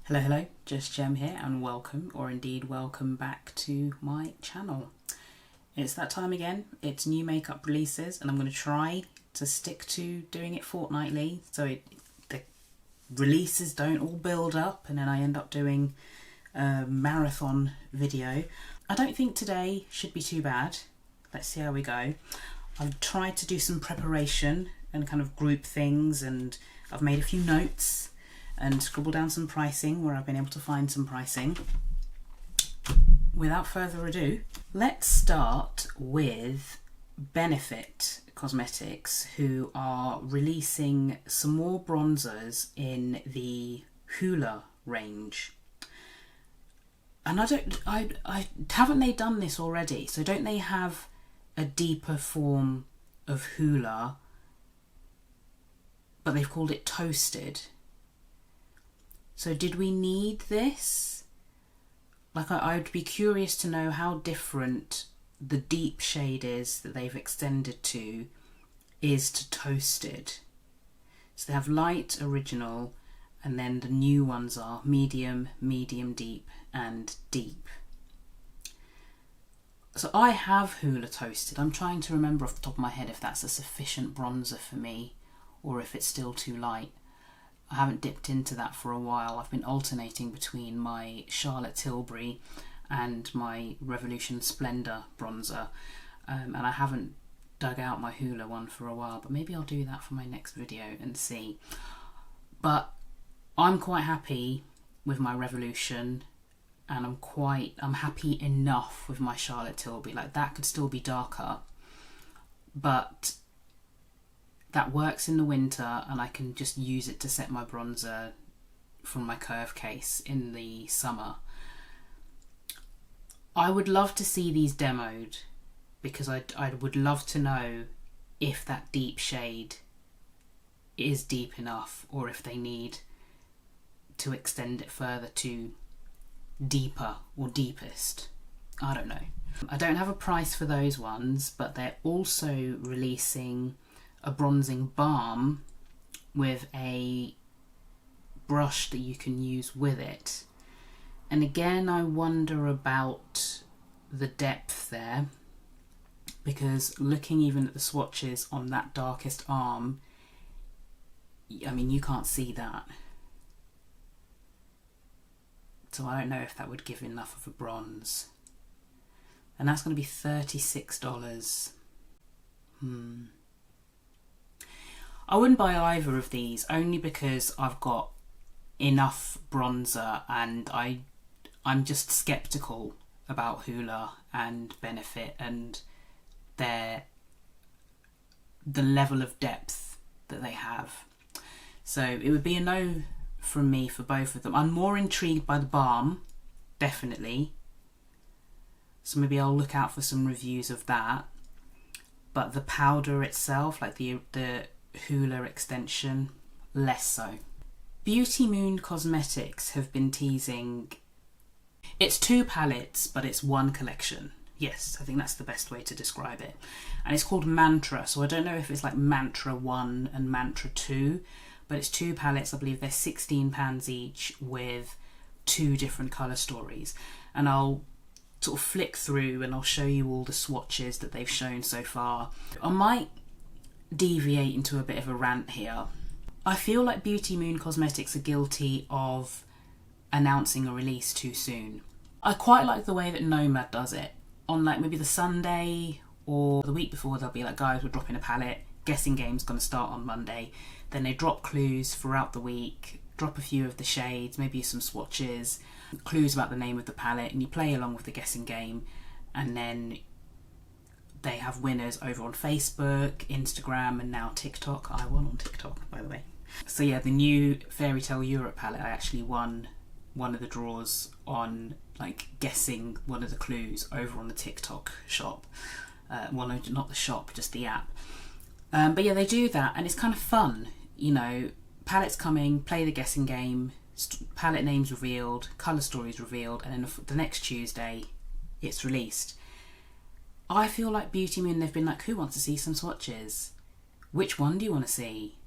Hello, just Gem here and welcome, or indeed welcome back to my channel. It's that time again, it's new makeup releases and I'm going to try to stick to doing it fortnightly so the releases don't all build up and then I end up doing a marathon video. I don't think today should be too bad, let's see how we go. I've tried to do some preparation and kind of group things, and I've made a few notes and scribble down some pricing where I've been able to find some pricing. Without further ado, let's start with Benefit Cosmetics, who are releasing some more bronzers in the Hoola range. And I haven't they done this already? So don't they have a deeper form of Hoola, but they've called it Toasted? So did we need this? Like I would be curious to know how different the deep shade is that they've extended to is to Toasted. So they have light, original, and then the new ones are medium, medium deep, and deep. So I have Hoola Toasted. I'm trying to remember off the top of my head if that's a sufficient bronzer for me or if it's still too light. I haven't dipped into that for a while. I've been alternating between my Charlotte Tilbury and my Revolution Splendor bronzer, and I haven't dug out my Hoola one for a while, but maybe I'll do that for my next video and see. But I'm quite happy with my Revolution, and I'm happy enough with my Charlotte Tilbury. Like, that could still be darker, but that works in the winter and I can just use it to set my bronzer from my curve case in the summer. I would love to see these demoed because I would love to know if that deep shade is deep enough or if they need to extend it further to deeper or deepest. I don't know. I don't have a price for those ones, but they're also releasing a bronzing balm with a brush that you can use with it. And again, I wonder about the depth there, because looking even at the swatches on that darkest arm, I mean, you can't see that. So I don't know if that would give enough of a bronze. And that's going to be $36. I wouldn't buy either of these, only because I've got enough bronzer and I'm just sceptical about Hoola and Benefit and the level of depth that they have. So it would be a no from me for both of them. I'm more intrigued by the balm, definitely. So maybe I'll look out for some reviews of that. But the powder itself, like the Hoola extension, less so. Beauty Moon Cosmetics have been teasing, it's 2 palettes but it's one collection. Yes, I think that's the best way to describe it. And it's called Mantra, so I don't know if it's like Mantra 1 and Mantra 2, but it's 2 palettes. I believe they're £16 each with 2 different colour stories. And I'll sort of flick through and I'll show you all the swatches that they've shown so far. I might deviate into a bit of a rant here. I feel like Beauty Moon Cosmetics are guilty of announcing a release too soon. I quite like the way that Nomad does it. On like maybe the Sunday or the week before, they'll be like, guys, we're dropping a palette, guessing game's going to start on Monday. Then they drop clues throughout the week, drop a few of the shades, maybe some swatches, clues about the name of the palette, and you play along with the guessing game. And then they have winners over on Facebook, Instagram, and now TikTok. I won on TikTok, by the way. So yeah, the new Fairy Tale Europe palette, I actually won one of the draws on like guessing one of the clues over on the TikTok shop. Not the shop, just the app. But yeah, they do that and it's kind of fun. You know, palettes coming, play the guessing game, palette names revealed, colour stories revealed, and then the next Tuesday it's released. I feel like Beauty Moon, they've been like, who wants to see some swatches? Which one do you want to see?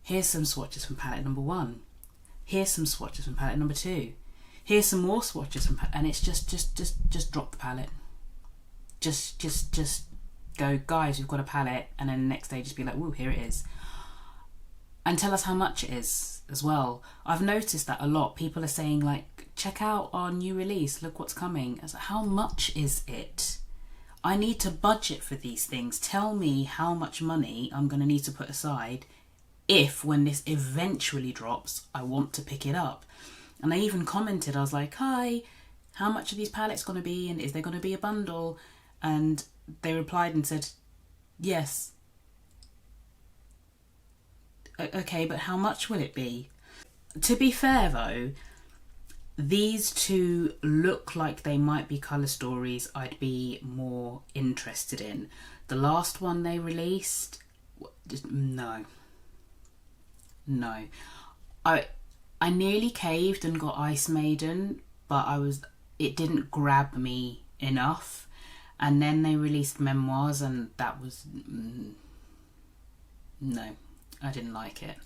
Here's some swatches from palette number 1. Here's some swatches from palette number 2. Here's some more swatches from palette, and it's just drop the palette. Just go, guys, we've got a palette, and then the next day just be like, woo, here it is. And tell us how much it is as well. I've noticed that a lot. People are saying like, check out our new release, look what's coming. I was like, how much is it? I need to budget for these things. Tell me how much money I'm going to need to put aside if, when this eventually drops, I want to pick it up. And I even commented, I was like, hi, how much are these palettes going to be, and is there going to be a bundle? And they replied and said, yes. Okay, but how much will it be? To be fair though, these two look like they might be colour stories I'd be more interested in. The last one they released, no. I nearly caved and got Ice Maiden, but it didn't grab me enough. And then they released Memoirs, and that was no, I didn't like it.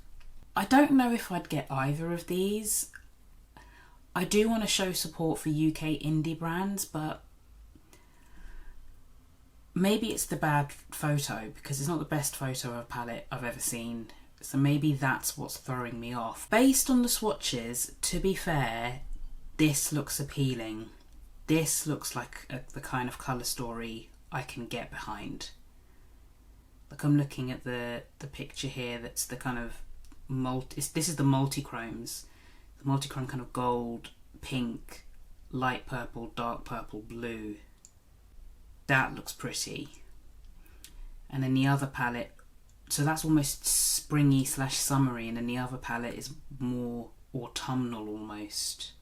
I don't know if I'd get either of these. I do want to show support for UK indie brands, but maybe it's the bad photo, because it's not the best photo of a palette I've ever seen. So maybe that's what's throwing me off. Based on the swatches, to be fair, this looks appealing. This looks like the kind of colour story I can get behind. Like, I'm looking at the picture here, that's the kind of this is the multi-chromes. The multi-chrome kind of gold, pink, light purple, dark purple, blue. That looks pretty. And then the other palette, so that's almost springy / summery, and then the other palette is more autumnal almost.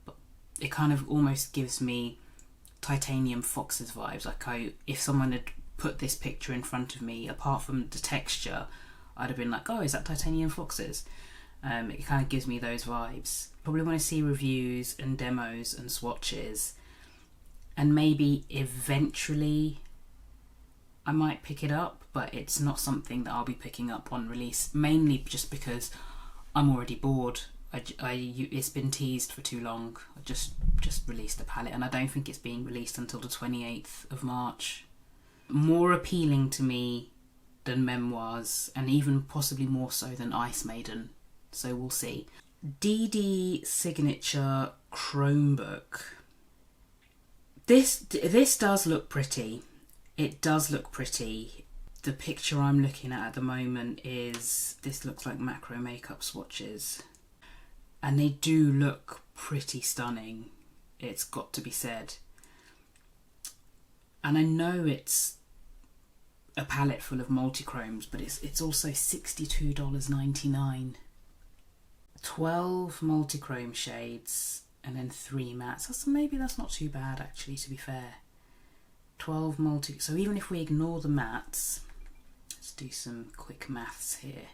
But it kind of almost gives me Titanium Foxes vibes. Like, if someone had put this picture in front of me, apart from the texture, I'd have been like, oh, is that Titanium Foxes? It kind of gives me those vibes. Probably want to see reviews and demos and swatches, and maybe eventually I might pick it up, but it's not something that I'll be picking up on release, mainly just because I'm already bored. It's been teased for too long. I just released a palette, and I don't think it's being released until the 28th of March. More appealing to me than Memoirs, and even possibly more so than Ice Maiden. So we'll see. DD Signature Chromebook. This does look pretty. It does look pretty. The picture I'm looking at the moment is, this looks like macro makeup swatches, and they do look pretty stunning, it's got to be said. And I know it's a palette full of multi-chromes, but it's also $62.99. 12 multi-chrome shades and then 3 mattes. So maybe that's not too bad actually, to be fair. 12 so even if we ignore the mattes, let's do some quick maths here.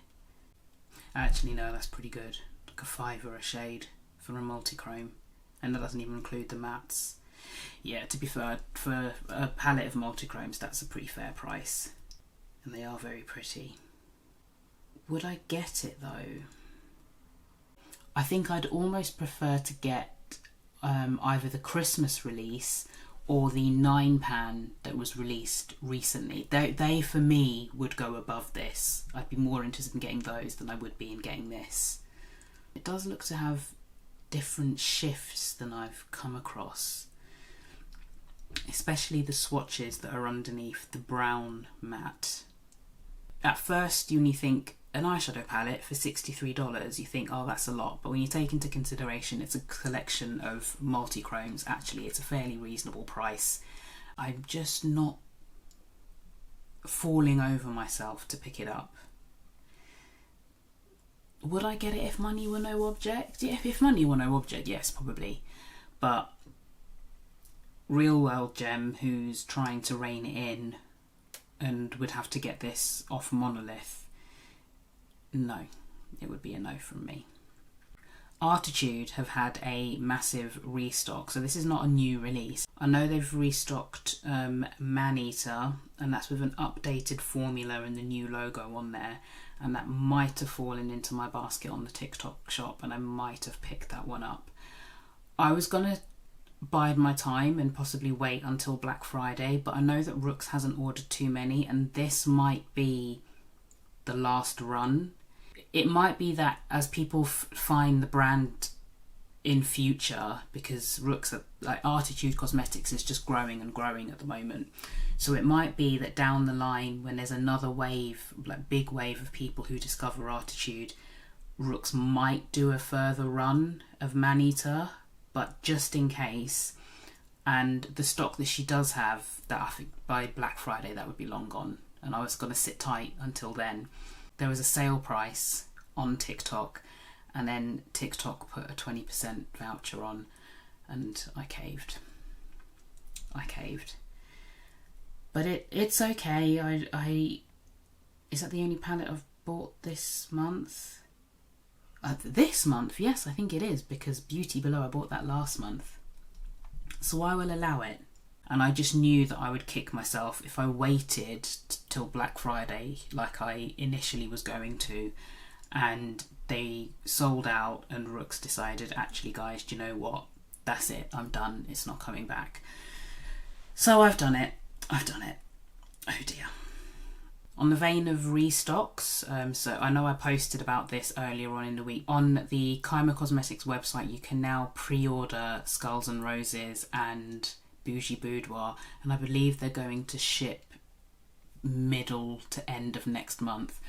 Actually no, that's pretty good. Like a $5 a shade for a multi-chrome, and that doesn't even include the mattes. Yeah, to be fair, for a palette of multi-chromes, that's a pretty fair price, and they are very pretty. Would I get it though? I think I'd almost prefer to get either the Christmas release or the 9-pan that was released recently. They for me would go above this. I'd be more interested in getting those than I would be in getting this. It does look to have different shifts than I've come across, especially the swatches that are underneath the brown matte. At first, you only think an eyeshadow palette for $63, you think, oh, that's a lot, but when you take into consideration it's a collection of multi-chromes, actually it's a fairly reasonable price. I'm just not falling over myself to pick it up. Would I get it if money were no object? Yeah, if money were no object, yes, probably. But real world gem who's trying to rein it in and would have to get this off Monolith, no, it would be a no from me. Artitude have had a massive restock, so this is not a new release. I know they've restocked Maneater, and that's with an updated formula and the new logo on there, and that might have fallen into my basket on the TikTok shop and I might have picked that one up. I was gonna bide my time and possibly wait until Black Friday, but I know that Rooks hasn't ordered too many and this might be the last run. It might be that as people find the brand in future, because Rooks, like Artitude Cosmetics, is just growing and growing at the moment. So it might be that down the line, when there's another wave, like big wave of people who discover Artitude, Rooks might do a further run of Maneater, but just in case. And the stock that she does have, that I think by Black Friday that would be long gone, and I was going to sit tight until then. There was a sale price on TikTok, and then TikTok put a 20% voucher on, and I caved. But it's okay. I is that the only palette I've bought this month? This month, yes, I think it is, because Beauty Below, I bought that last month. So I will allow it. And I just knew that I would kick myself if I waited till Black Friday like I initially was going to, and they sold out and Rooks decided, actually guys, do you know what? That's it, I'm done, it's not coming back. So I've done it. Oh dear. On the vein of restocks, so I know I posted about this earlier on in the week. On the Kyma Cosmetics website, you can now pre-order Skulls and Roses and Bougie Boudoir, and I believe they're going to ship middle to end of next month.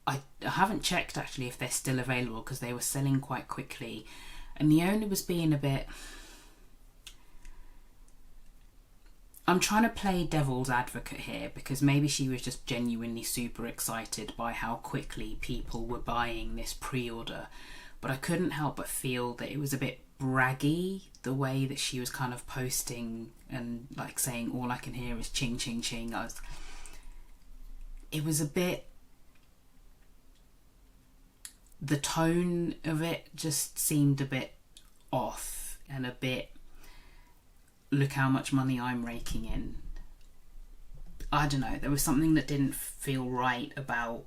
I haven't checked actually if they're still available, because they were selling quite quickly, and the owner was being a bit... I'm trying to play devil's advocate here, because maybe she was just genuinely super excited by how quickly people were buying this pre-order, but I couldn't help but feel that it was a bit braggy, the way that she was kind of posting and like saying all I can hear is ching ching ching. It was a bit, the tone of it just seemed a bit off and a bit, look how much money I'm raking in. I don't know, there was something that didn't feel right about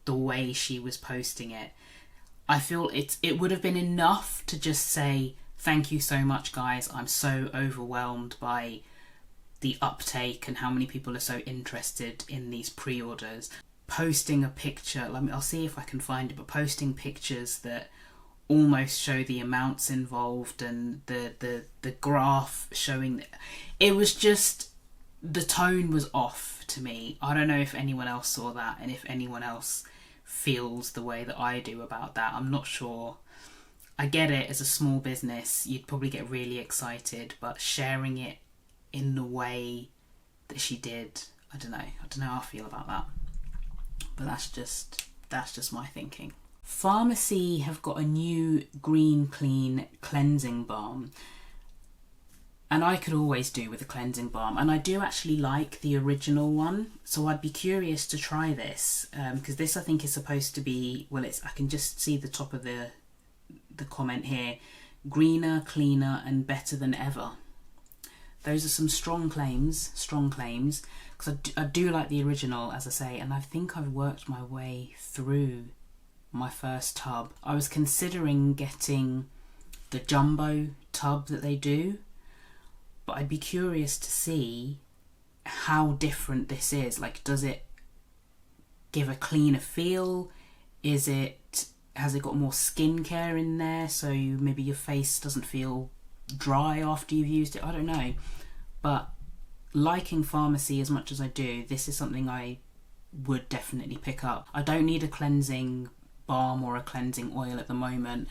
the way she was posting it. I feel it would have been enough to just say, thank you so much guys, I'm so overwhelmed by the uptake and how many people are so interested in these pre-orders. Posting a picture, I'll see if I can find it, but posting pictures that almost show the amounts involved and the graph showing, it was just, the tone was off to me. I don't know if anyone else saw that and if anyone else feels the way that I do about that. I'm not sure. I get it, as a small business you'd probably get really excited, but sharing it in the way that she did, I don't know how I feel about that. But that's just my thinking. Pharmacy have got a new Green Clean cleansing balm, and I could always do with a cleansing balm, and I do actually like the original one, so I'd be curious to try this, because this I think is supposed to be, well, I can just see the top of the comment here, greener, cleaner and better than ever. Those are some strong claims, because I do like the original, as I say, and I think I've worked my way through my first tub. I was considering getting the jumbo tub that they do, but I'd be curious to see how different this is. Like, does it give a cleaner feel? Has it got more skincare in there, so maybe your face doesn't feel dry after you've used it? I don't know, but liking Pharmacy as much as I do, this is something I would definitely pick up. I don't need a cleansing balm or a cleansing oil at the moment.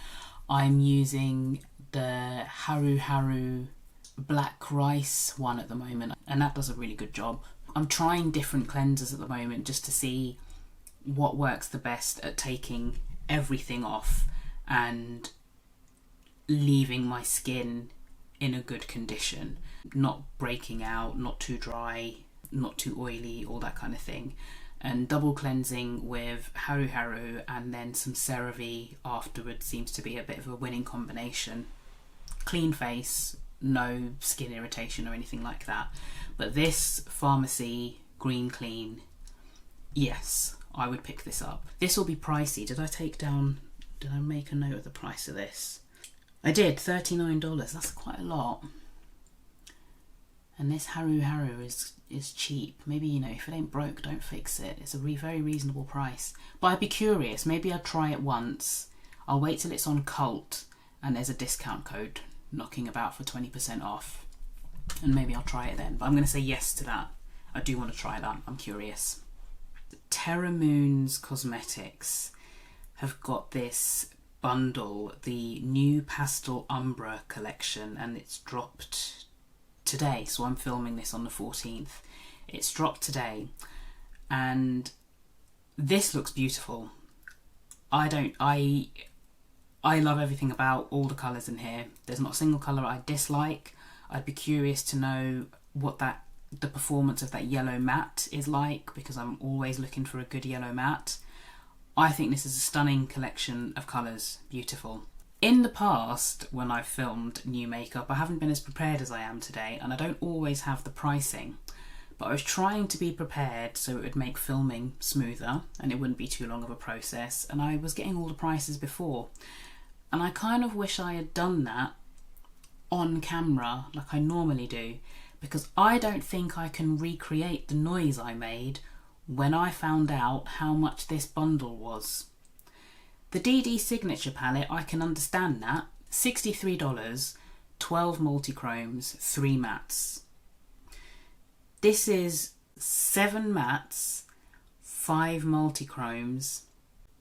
I'm using the Haru Haru black rice one at the moment, and that does a really good job. I'm trying different cleansers at the moment just to see what works the best at taking everything off and leaving my skin in a good condition, not breaking out, not too dry, not too oily, all that kind of thing. and double cleansing with Haru Haru and then some CeraVe afterwards seems to be a bit of a winning combination. Clean face, no skin irritation or anything like that. But this Pharmacy Green Clean, yes, I would pick this up. This will be pricey. Did I make a note of the price of this? I did, $39. That's quite a lot. And this Haru Haru is cheap. Maybe, you know, if it ain't broke, don't fix it. It's a very reasonable price. But I'd be curious. Maybe I'll try it once. I'll wait till it's on Cult and there's a discount code knocking about for 20% off. And maybe I'll try it then. But I'm going to say yes to that. I do want to try that. I'm curious. Terra Moon's Cosmetics have got this bundle, the new Pastel Umbra collection, and it's dropped today. So I'm filming this on the 14th. It's dropped today and this looks beautiful. I love everything about all the colours in here. There's not a single colour I dislike. I'd be curious to know what the performance of that yellow matte is like, because I'm always looking for a good yellow matte. I think this is a stunning collection of colours. Beautiful. In the past, when I've filmed new makeup, I haven't been as prepared as I am today, and I don't always have the pricing. But I was trying to be prepared so it would make filming smoother and it wouldn't be too long of a process, and I was getting all the prices before. And I kind of wish I had done that on camera like I normally do, because I don't think I can recreate the noise I made when I found out how much this bundle was. The DD Signature palette, I can understand that. $63, 12 multichromes, 3 mattes. This is 7 mattes, 5 multichromes,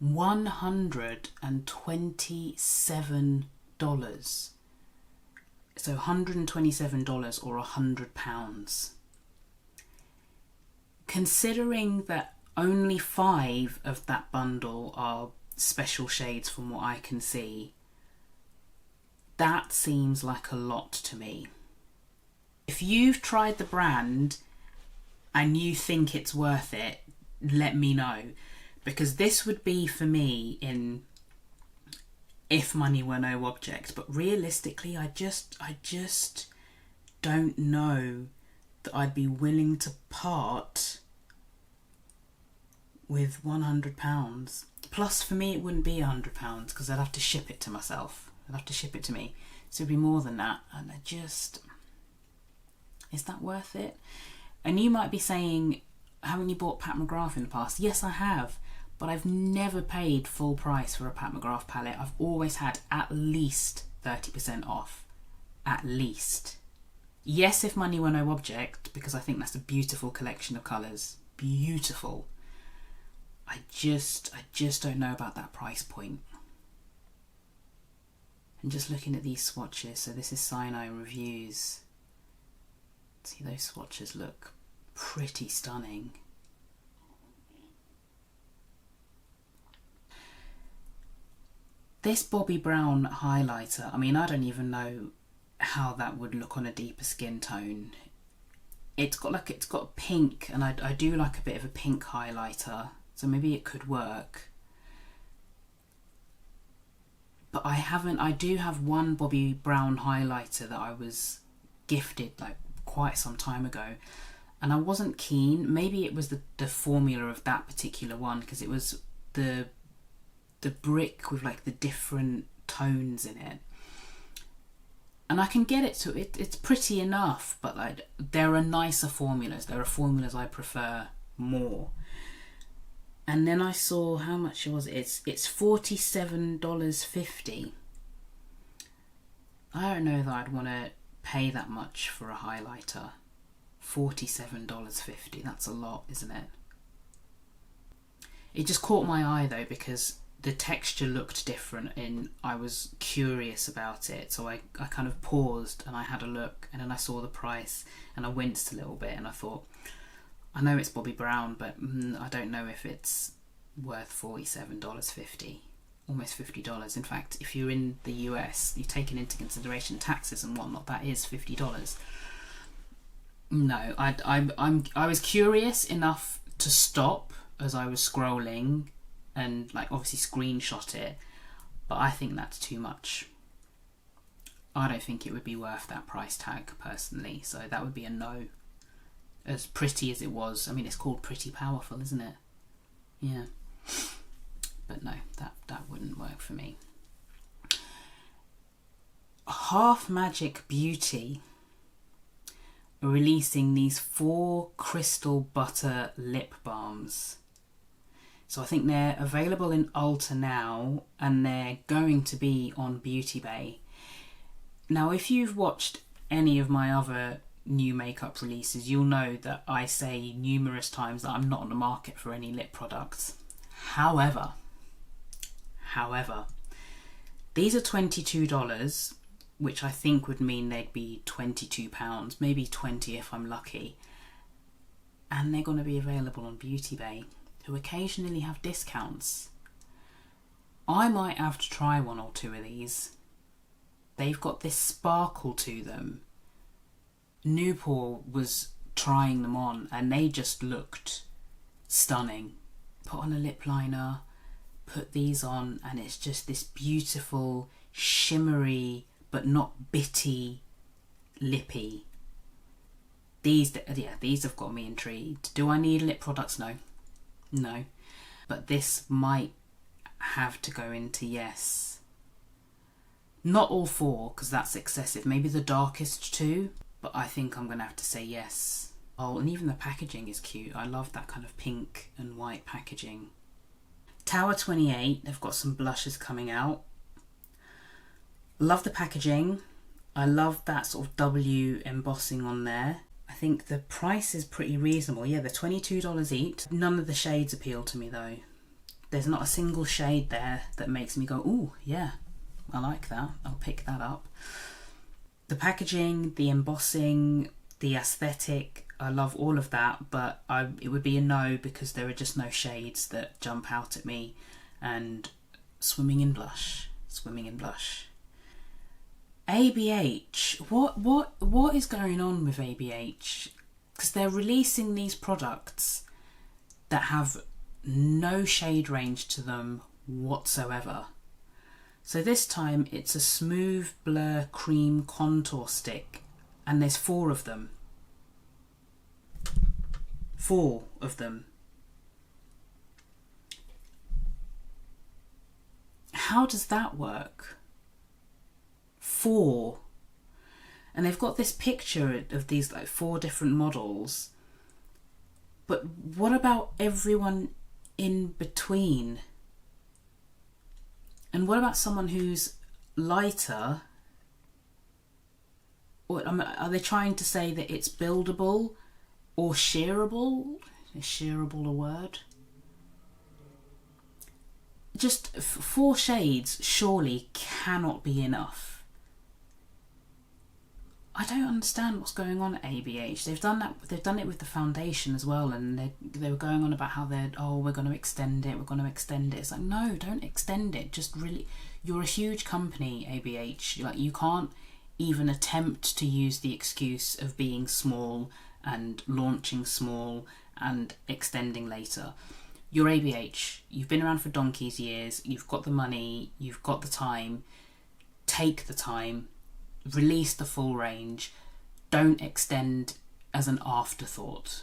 $127. So $127 or £100. Considering that only 5 of that bundle are special shades from what I can see, that seems like a lot to me. If you've tried the brand and you think it's worth it, let me know, because this would be for me in if money were no object. But realistically, I just don't know that I'd be willing to part with £100. Plus, for me, it wouldn't be £100 because I'd have to ship it to myself. I'd have to ship it to me, so it'd be more than that. And is that worth it? And you might be saying, haven't you bought Pat McGrath in the past? Yes, I have, but I've never paid full price for a Pat McGrath palette. I've always had at least 30% off. At least. Yes, if money were no object, because I think that's a beautiful collection of colours. Beautiful. I just don't know about that price point. And just looking at these swatches, so this is Sinai Reviews. See, those swatches look pretty stunning. This Bobbi Brown highlighter, I mean, I don't even know how that would look on a deeper skin tone. It's got pink, and I do like a bit of a pink highlighter, so maybe it could work. But I do have one Bobbi Brown highlighter that I was gifted like quite some time ago, and I wasn't keen. Maybe it was the formula of that particular one, because it was the brick with like the different tones in it, and I can get it to it's pretty enough, but like there are nicer formulas. There are formulas I prefer more. And then I saw, how much was it? It's $47.50. I don't know that I'd want to pay that much for a highlighter. $47.50, that's a lot, isn't it? It just caught my eye though, because the texture looked different and I was curious about it, so I kind of paused and I had a look, and then I saw the price and I winced a little bit, and I thought, I know it's Bobbi Brown, but I don't know if it's worth $47.50, almost $50. In fact, if you're in the US, you've taken into consideration taxes and whatnot, that is $50. No, I was curious enough to stop as I was scrolling and like obviously screenshot it, but I think that's too much. I don't think it would be worth that price tag personally, so that would be a no. As pretty as it was, I mean, it's called Pretty Powerful, isn't it? Yeah. But no, that wouldn't work for me. Half Magic Beauty are releasing these 4 crystal butter lip balms. So I think they're available in Ulta now, and they're going to be on Beauty Bay. Now, if you've watched any of my other new makeup releases, you'll know that I say numerous times that I'm not on the market for any lip products. However, these are $22, which I think would mean they'd be £22, maybe 20 if I'm lucky. And they're going to be available on Beauty Bay, who occasionally have discounts. I might have to try 1 or 2 of these. They've got this sparkle to them. Newport was trying them on and they just looked stunning. Put on a lip liner, put these on, and it's just this beautiful, shimmery, but not bitty, lippy. These have got me intrigued. Do I need lip products? No. But this might have to go into yes. Not all 4, because that's excessive. Maybe the darkest 2, but I think I'm going to have to say yes. Oh, and even the packaging is cute. I love that kind of pink and white packaging. Tower 28, they've got some blushes coming out. Love the packaging. I love that sort of W embossing on there. I think the price is pretty reasonable. Yeah, they're $22 each. None of the shades appeal to me though. There's not a single shade there that makes me go, ooh, yeah, I like that. I'll pick that up. The packaging, the embossing, the aesthetic, I love all of that, but it would be a no because there are just no shades that jump out at me. And swimming in blush. ABH, what is going on with ABH? Because they're releasing these products that have no shade range to them whatsoever. So this time it's a smooth blur cream contour stick, and there's 4 of them. 4 of them. How does that work? 4. And they've got this picture of these like 4 different models. But what about everyone in between? And what about someone who's lighter? Or are they trying to say that it's buildable or shearable? Is shearable a word? Just 4 shades surely cannot be enough. I don't understand what's going on at ABH. They've done it with the foundation as well, and they were going on about how we're going to extend it. It's like, no, don't extend it. Just really, you're a huge company, ABH. Like, you can't even attempt to use the excuse of being small and launching small and extending later. You're ABH. You've been around for donkey's years. You've got the money. You've got the time. Take the time. Release the full range. Don't extend as an afterthought.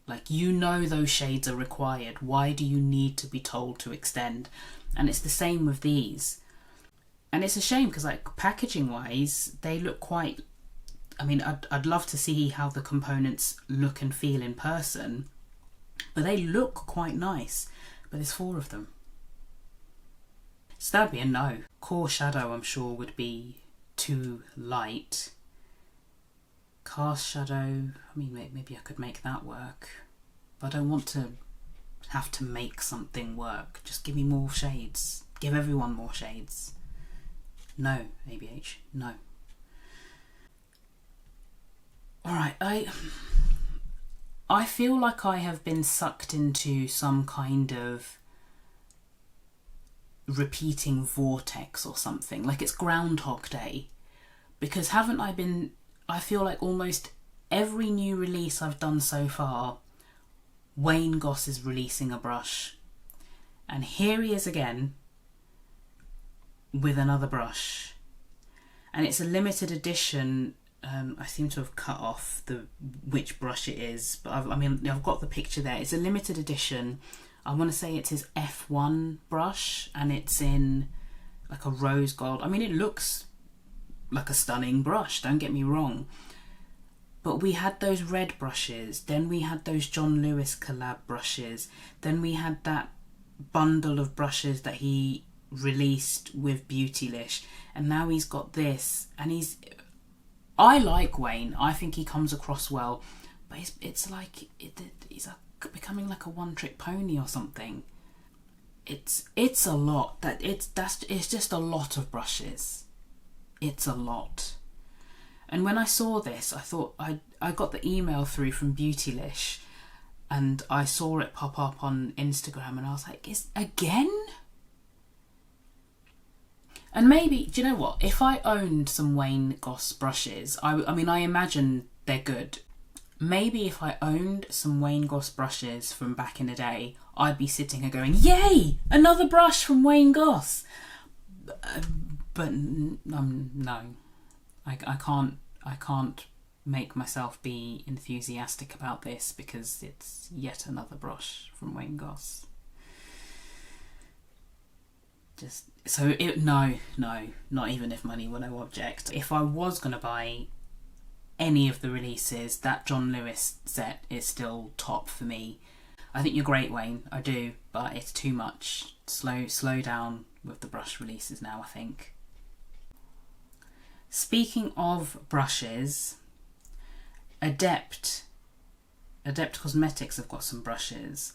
Like, you know those shades are required. Why do you need to be told to extend? And it's the same with these. And it's a shame because, like, packaging wise, they look quite... I mean, I'd love to see how the components look and feel in person, but they look quite nice. But there's 4 of them. So that'd be a no. Core shadow, I'm sure, would be too light. Cast shadow, I mean, maybe I could make that work, but I don't want to have to make something work. Just give me more shades. Give everyone more shades. No, ABH, no. Alright, I feel like I have been sucked into some kind of repeating vortex or something, like it's Groundhog Day, because I feel like almost every new release I've done so far, Wayne Goss is releasing a brush, and here he is again with another brush, and it's a limited edition. I seem to have cut off which brush it is, but I've got the picture there. It's a limited edition. I want to say it's his F1 brush, and it's in like a rose gold. I mean, it looks like a stunning brush, don't get me wrong. But we had those red brushes, then we had those John Lewis collab brushes, then we had that bundle of brushes that he released with Beautylish, and now he's got this, and I like Wayne. I think he comes across well, but it's like he's becoming like a one-trick pony or something. It's a lot. It's just a lot of brushes. It's a lot. And when I saw this, I thought I got the email through from Beautylish, and I saw it pop up on Instagram, and I was like, again? And maybe, do you know what? If I owned some Wayne Goss brushes, I mean, I imagine they're good. Maybe if I owned some Wayne Goss brushes from back in the day, I'd be sitting here going, yay, another brush from Wayne Goss. But no, I can't make myself be enthusiastic about this because it's yet another brush from Wayne Goss. No, not even if money were no object. If I was going to buy any of the releases, that John Lewis set is still top for me. I think you're great, Wayne, I do, but it's too much. Slow down with the brush releases now, I think. Speaking of brushes, Adept Cosmetics have got some brushes.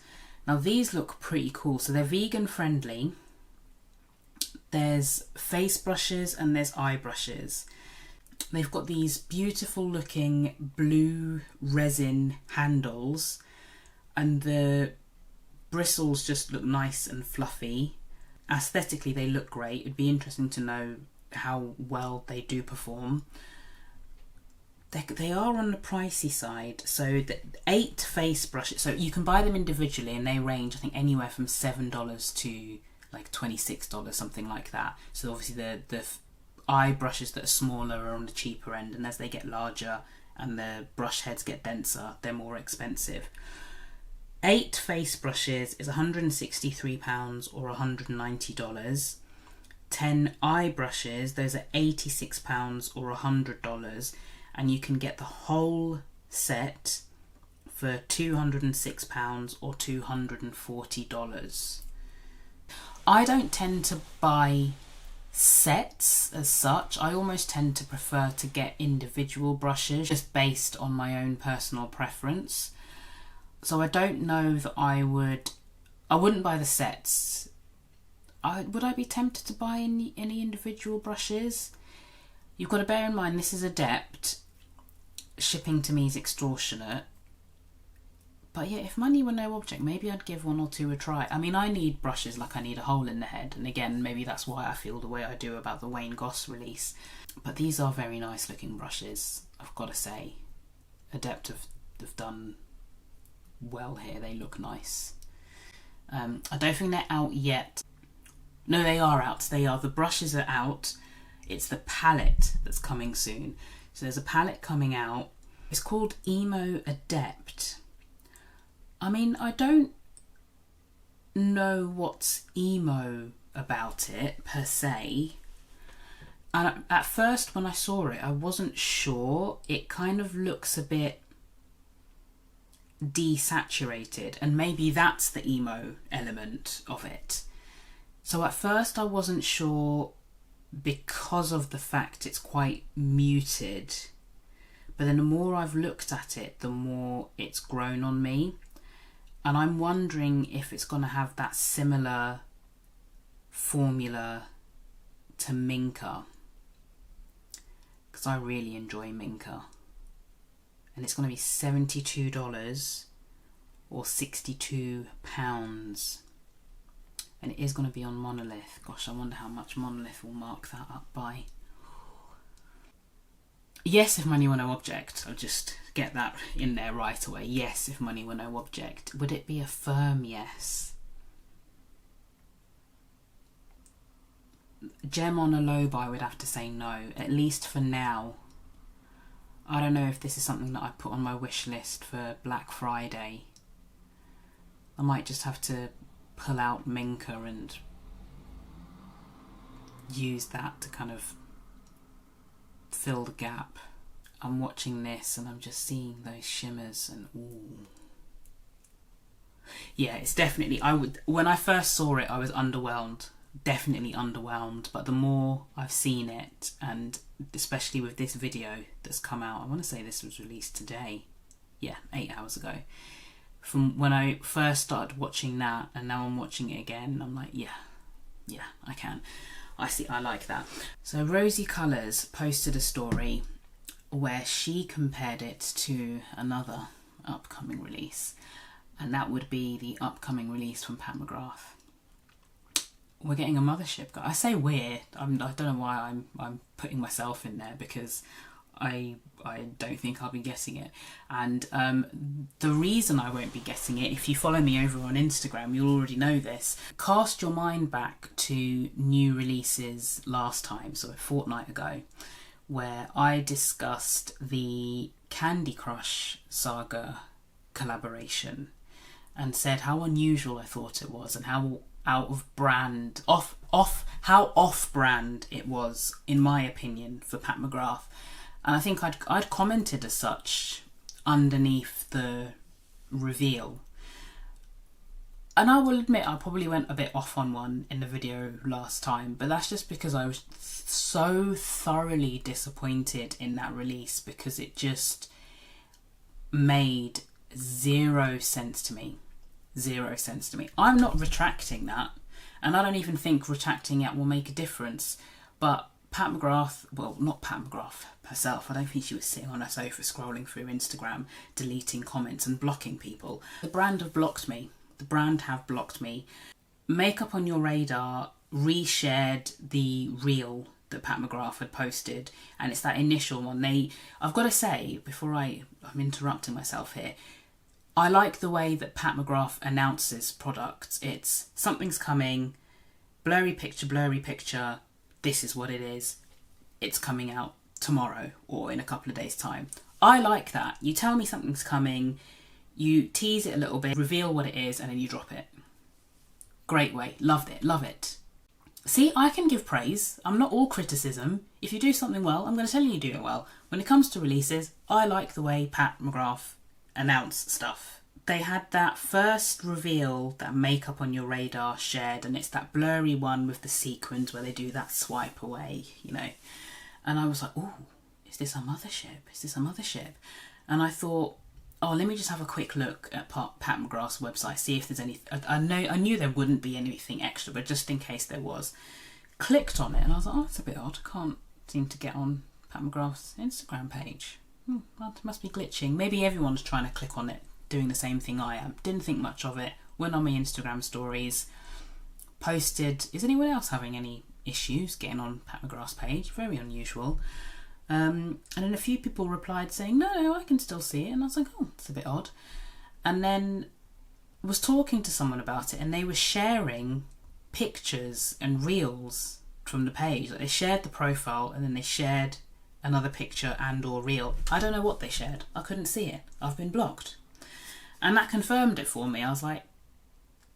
Now these look pretty cool. So they're vegan friendly. There's face brushes and there's eye brushes. They've got these beautiful looking blue resin handles, and the bristles just look nice and fluffy. Aesthetically they look great. It'd be interesting to know how well they do perform. They are on the pricey side. So the 8 face brushes, so you can buy them individually, and they range I think anywhere from $7 to like $26, something like that. So obviously the eye brushes that are smaller are on the cheaper end, and as they get larger and the brush heads get denser, they're more expensive. 8 face brushes is £163 or $190. 10 eye brushes, those are £86 or $100, and you can get the whole set for £206 or $240. I don't tend to buy sets as such. I almost tend to prefer to get individual brushes just based on my own personal preference. So I don't know that I wouldn't buy the sets. Would I be tempted to buy any individual brushes? You've got to bear in mind this is Adept. Shipping to me is extortionate. But yeah, if money were no object, maybe I'd give one or two a try. I mean, I need brushes like I need a hole in the head. And again, maybe that's why I feel the way I do about the Wayne Goss release. But these are very nice looking brushes, I've got to say. Adept have done well here. They look nice. I don't think they're out yet. No, they are out. They are. The brushes are out. It's the palette that's coming soon. So there's a palette coming out. It's called Emo Adept. I mean, I don't know what's emo about it per se. And at first when I saw it, I wasn't sure. It kind of looks a bit desaturated, and maybe that's the emo element of it. So at first I wasn't sure because of the fact it's quite muted. But then the more I've looked at it, the more it's grown on me. And I'm wondering if it's going to have that similar formula to Minka. Because I really enjoy Minka. And it's going to be $72 or £62. And it is going to be on Monolith. Gosh, I wonder how much Monolith will mark that up by. Yes, if money were no object, I'll just get that in there right away. Yes, if money were no object. Would it be a firm yes? Gem on a low buy, would have to say no, at least for now. I don't know if this is something that I put on my wish list for Black Friday. I might just have to pull out Minka and use that to kind of fill the gap. I'm watching this and I'm just seeing those shimmers and ooh. Yeah, it's definitely, when I first saw it I was underwhelmed, definitely underwhelmed, but the more I've seen it, and especially with this video that's come out, I want to say this was released today, yeah, 8 hours ago, from when I first started watching that and now I'm watching it again, I'm like, yeah, I can. I like that. So Rosy Colours posted a story where she compared it to another upcoming release, and that would be the upcoming release from Pat McGrath. We're getting a mothership. I say we're. I don't know why I'm putting myself in there, because I don't think I'll be getting it. And the reason I won't be getting it, if you follow me over on Instagram, you'll already know this. Cast your mind back to new releases last time, so a fortnight ago, where I discussed the Candy Crush Saga collaboration and said how unusual I thought it was and how off-brand it was, in my opinion, for Pat McGrath. And I think I'd commented as such underneath the reveal. And I will admit I probably went a bit off on one in the video last time, but that's just because I was so thoroughly disappointed in that release, because it just made zero sense to me. Zero sense to me. I'm not retracting that, and I don't even think retracting it will make a difference, but Pat McGrath, well, not Pat McGrath herself, I don't think she was sitting on her sofa scrolling through Instagram, deleting comments and blocking people. The brand have blocked me. The brand have blocked me. Makeup on Your Radar reshared the reel that Pat McGrath had posted, and it's that initial one. I've got to say, before I'm interrupting myself here, I like the way that Pat McGrath announces products. It's something's coming, blurry picture, this is what it is, it's coming out tomorrow or in a couple of days' time. I like that. You tell me something's coming, you tease it a little bit, reveal what it is, and then you drop it. Great way. Loved it. Love it. See, I can give praise. I'm not all criticism. If you do something well, I'm going to tell you do it well. When it comes to releases, I like the way Pat McGrath announce stuff. They had that first reveal that Makeup on Your Radar shared, and it's that blurry one with the sequins where they do that swipe away, you know. And I was like, oh, is this a mothership? Is this a mothership? And I thought, oh, let me just have a quick look at Pat McGrath's website, see if there's any. I knew there wouldn't be anything extra, but just in case there was, clicked on it and I was like, oh, that's a bit odd. I can't seem to get on Pat McGrath's Instagram page. Well, it must be glitching. Maybe everyone's trying to click on it, doing the same thing I am. Didn't think much of it. Went on my Instagram stories, posted, is anyone else having any issues getting on Pat McGrath's page? Very unusual. And then a few people replied saying, no, I can still see it. And I was like, oh, it's a bit odd. And then was talking to someone about it, and they were sharing pictures and reels from the page. Like, they shared the profile and then they shared another picture and or reel. I don't know what they shared. I couldn't see it. I've been blocked. And that confirmed it for me. I was like,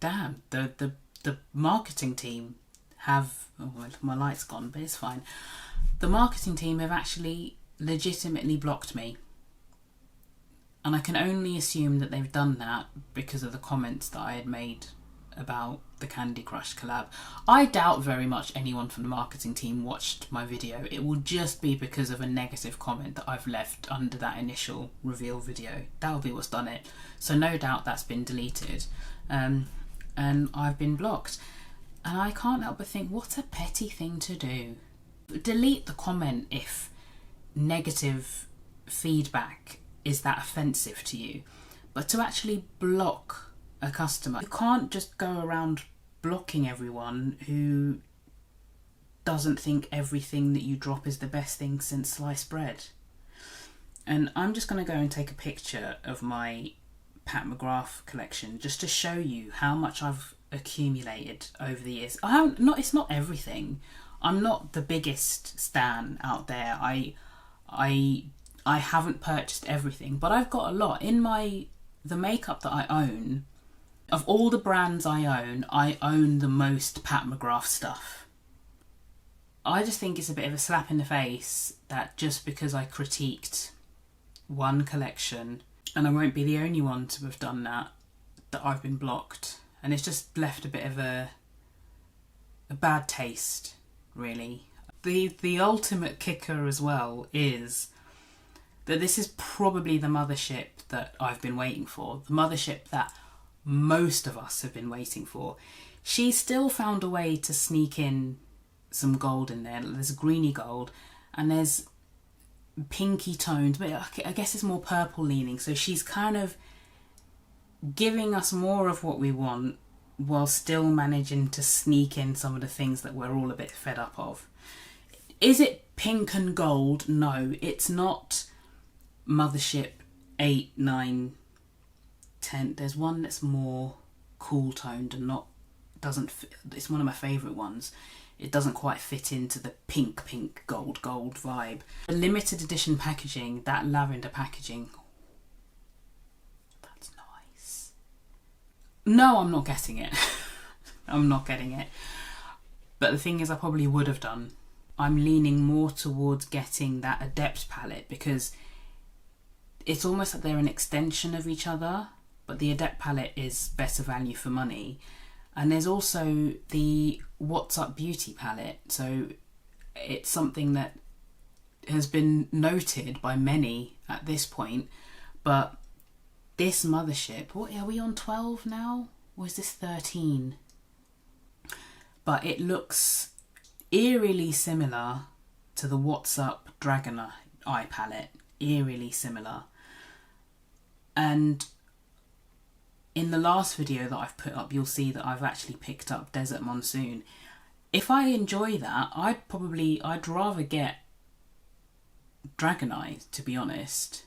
damn, the marketing team have, oh, well, my light's gone, but it's fine. The marketing team have actually legitimately blocked me. And I can only assume that they've done that because of the comments that I had made about the Candy Crush collab. I doubt very much anyone from the marketing team watched my video. It will just be because of a negative comment that I've left under that initial reveal video. That'll be what's done it. So no doubt that's been deleted. And I've been blocked. And I can't help but think, what a petty thing to do. Delete the comment if negative feedback is that offensive to you. But to actually block a customer, you can't just go around blocking everyone who doesn't think everything that you drop is the best thing since sliced bread. And I'm just going to go and take a picture of my Pat McGrath collection just to show you how much I've accumulated over the years. It's not everything. I'm not the biggest stan out there. I haven't purchased everything, but I've got a lot in the makeup that I own. Of all the brands I own the most Pat McGrath stuff. I just think it's a bit of a slap in the face that just because I critiqued one collection, and I won't be the only one to have done that I've been blocked. And it's just left a bit of a bad taste, really. The ultimate kicker as well is that this is probably the mothership that I've been waiting for. The mothership that most of us have been waiting for. She still found a way to sneak in some gold in there. There's greeny gold and there's pinky toned, but I guess it's more purple leaning. So she's kind of giving us more of what we want while still managing to sneak in some of the things that we're all a bit fed up of. Is it pink and gold? No, it's not mothership 8, 9, 10. There's one that's more cool toned and doesn't fit. It's one of my favourite ones. It doesn't quite fit into the pink gold vibe. The limited edition packaging, that lavender packaging, that's nice. No, I'm not getting it. I'm not getting it. But the thing is, I probably would have done. I'm leaning more towards getting that Adept palette because it's almost like they're an extension of each other, but the Adept palette is better value for money. And there's also the What's Up Beauty palette. So it's something that has been noted by many at this point. But this mothership, what are we on, 12 now? Or is this 13? But it looks eerily similar to the What's Up Dragon Eye palette. Eerily similar. And in the last video that I've put up, you'll see that I've actually picked up Desert Monsoon. If I enjoy that, I'd rather get Dragon Eye, to be honest.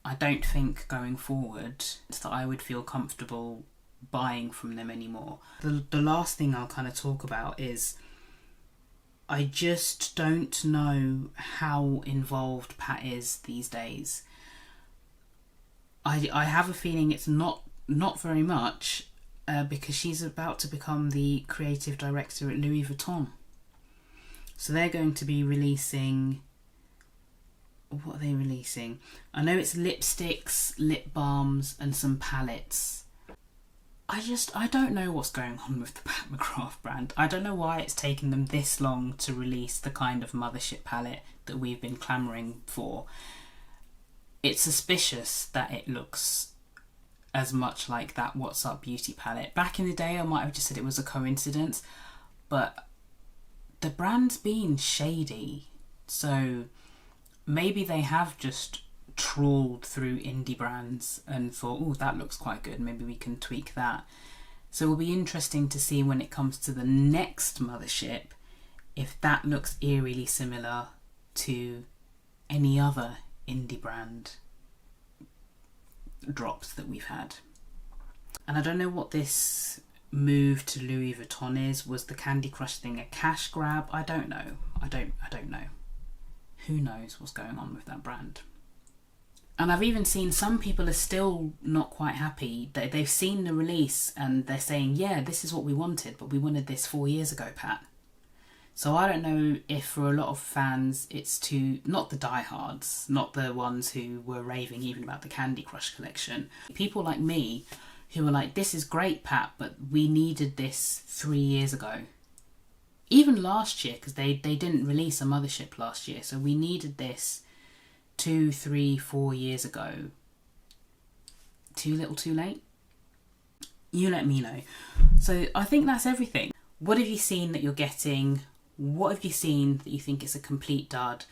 I don't think going forward that I would feel comfortable buying from them anymore. The last thing I'll kind of talk about is I just don't know how involved Pat is these days. I have a feeling it's not very much because she's about to become the creative director at Louis Vuitton. So they're going to be releasing... What are they releasing? I know it's lipsticks, lip balms and some palettes. I don't know what's going on with the Pat McGrath brand. I don't know why it's taken them this long to release the kind of mothership palette that we've been clamouring for. It's suspicious that it looks as much like that What's Up Beauty palette. Back in the day I might have just said it was a coincidence, but the brand's been shady. So maybe they have just trawled through indie brands and thought, oh, that looks quite good, maybe we can tweak that. So it'll be interesting to see when it comes to the next mothership if that looks eerily similar to any other indie brand drops that we've had. And I don't know what this move to Louis Vuitton is. Was the Candy Crush thing a cash grab? I don't know. I don't know. Who knows what's going on with that brand? And I've even seen some people are still not quite happy. They've seen the release and they're saying, yeah, this is what we wanted, but we wanted this 4 years ago, Pat. So I don't know if for a lot of fans it's too... Not the diehards, not the ones who were raving even about the Candy Crush collection. People like me who were like, this is great, Pat, but we needed this 3 years ago. Even last year, because they didn't release a mothership last year, so we needed this 2, 3, 4 years ago. Too little, too late? You let me know. So I think that's everything. What have you seen that you're getting? What have you seen that you think is a complete dud?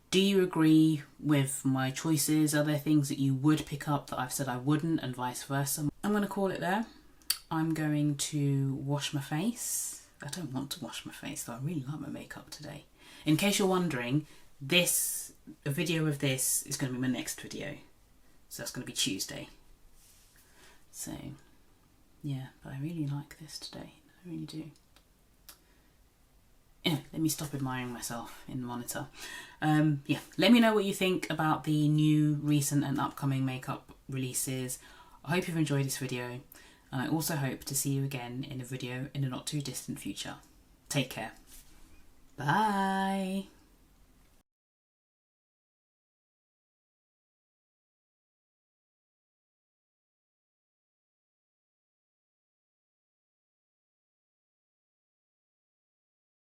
Do you agree with my choices? Are there things that you would pick up that I've said I wouldn't, and vice versa? I'm going to call it there. I'm going to wash my face. I don't want to wash my face though. I really like my makeup today. In case you're wondering, a video of this is going to be my next video. So that's going to be Tuesday. So, yeah, but I really like this today. I really do. Anyway, let me stop admiring myself in the monitor. Yeah, let me know what you think about the new, recent and upcoming makeup releases. I hope you've enjoyed this video. And I also hope to see you again in a video in a not too distant future. Take care. Bye.